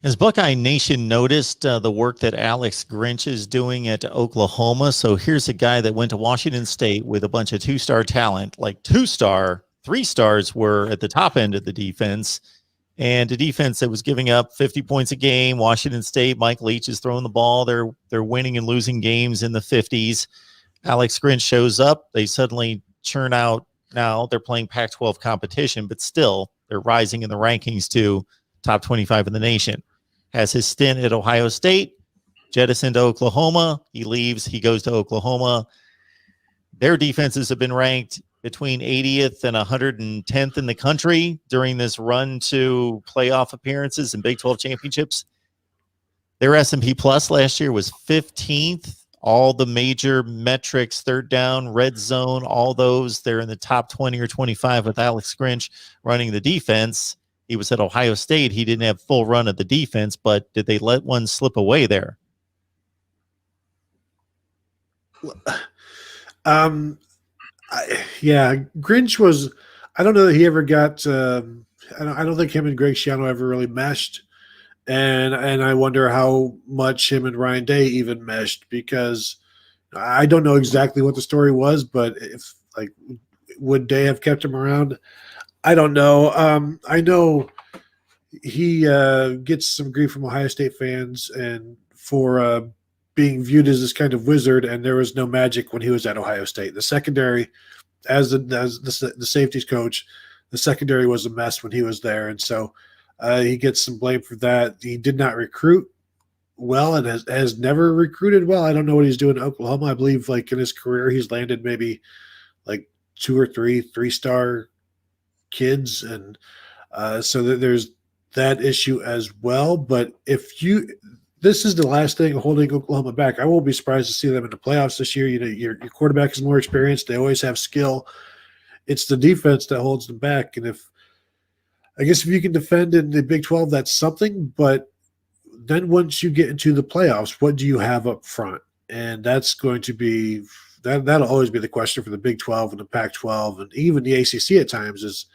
As Buckeye Nation noticed the work that Alex Grinch is doing at Oklahoma. So here's a guy that went to Washington State with a bunch of two-star talent, like two-star, three stars were at the top end of the defense, and a defense that was giving up 50 points a game. Washington State, Mike Leach is throwing the ball. They're winning and losing games in the 50s. Alex Grinch shows up. They suddenly churn out. Now they're playing Pac-12 competition, but still they're rising in the rankings to top 25 in the nation. Has his stint at Ohio State, jettisoned to Oklahoma. He leaves. He goes to Oklahoma. Their defenses have been ranked between 80th and 110th in the country during this run to playoff appearances and Big 12 championships. Their S&P Plus last year was 15th. All the major metrics, third down, red zone, all those, they're in the top 20 or 25 with Alex Grinch running the defense. He was at Ohio State. He didn't have full run of the defense, but did they let one slip away there? Yeah, Grinch was. I don't know that he ever got. I don't think him and Greg Schiano ever really meshed, and I wonder how much him and Ryan Day even meshed, because I don't know exactly what the story was, but if would Day have kept him around? I don't know. I know he gets some grief from Ohio State fans and for being viewed as this kind of wizard, and there was no magic when he was at Ohio State. The secondary, as the safeties coach, the secondary was a mess when he was there, and so he gets some blame for that. He did not recruit well and has never recruited well. I don't know what he's doing in Oklahoma. I believe in his career he's landed maybe like 2 or 3-star kids, and so there's that issue as well. But this is the last thing holding Oklahoma back. I won't be surprised to see them in the playoffs this year. Your quarterback is more experienced. They always have skill. It's the defense that holds them back. And if you can defend in the Big 12, that's something. But then once you get into the playoffs, what do you have up front? And that's going to be that'll always be the question for the Big 12 and the Pac-12 and even the ACC at times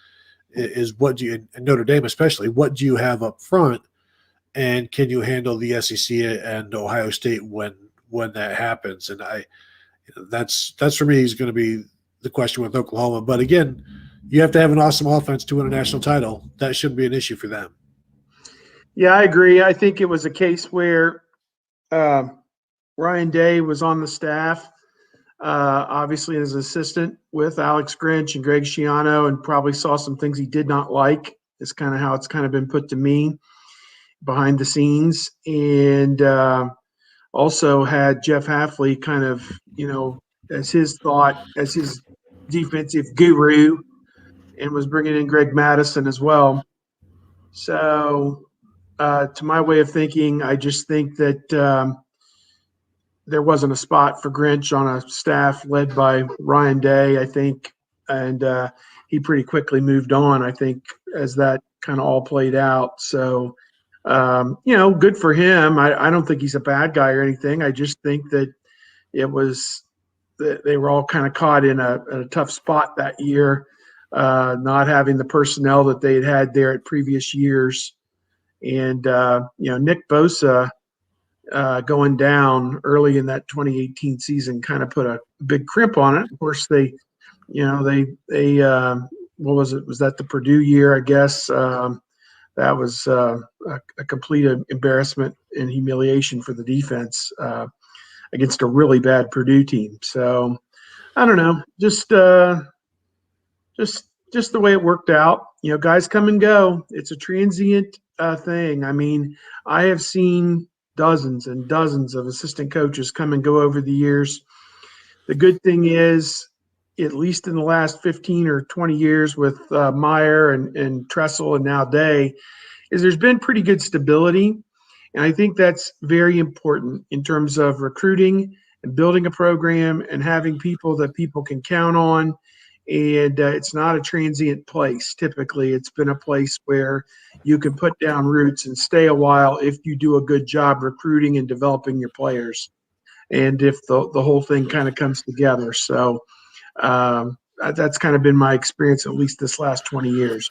is what do you, and Notre Dame especially, what do you have up front, and can you handle the SEC and Ohio State when that happens? And that's for me is going to be the question with Oklahoma. But again, you have to have an awesome offense to win a national title. That shouldn't be an issue for them. Yeah, I agree. I think it was a case where Ryan Day was on the staff, obviously as assistant with Alex Grinch and Greg Schiano, and probably saw some things he did not like. It's kind of how it's kind of been put to me behind the scenes. And also had Jeff Hafley kind of, as his defensive guru, and was bringing in Greg Madison as well. So to my way of thinking, I just think that there wasn't a spot for Grinch on a staff led by Ryan Day, I think, and he pretty quickly moved on, I think, as that kind of all played out. So, good for him. I don't think he's a bad guy or anything. I just think that they were all kind of caught in a tough spot that year, not having the personnel that they had there at previous years. And, Nick Bosa going down early in that 2018 season kind of put a big crimp on it. Of course, they what was it? Was that the Purdue year, I guess? That was a complete embarrassment and humiliation for the defense against a really bad Purdue team. So I don't know, just the way it worked out. Guys come and go. It's a transient thing. I mean, I have seen dozens and dozens of assistant coaches come and go over the years. The good thing is, at least in the last 15 or 20 years with Meyer and Tressel and now Day, is there's been pretty good stability. And I think that's very important in terms of recruiting and building a program and having people that people can count on. And it's not a transient place. Typically, it's been a place where you can put down roots and stay a while if you do a good job recruiting and developing your players, and if the whole thing kind of comes together. So that's kind of been my experience, at least this last 20 years.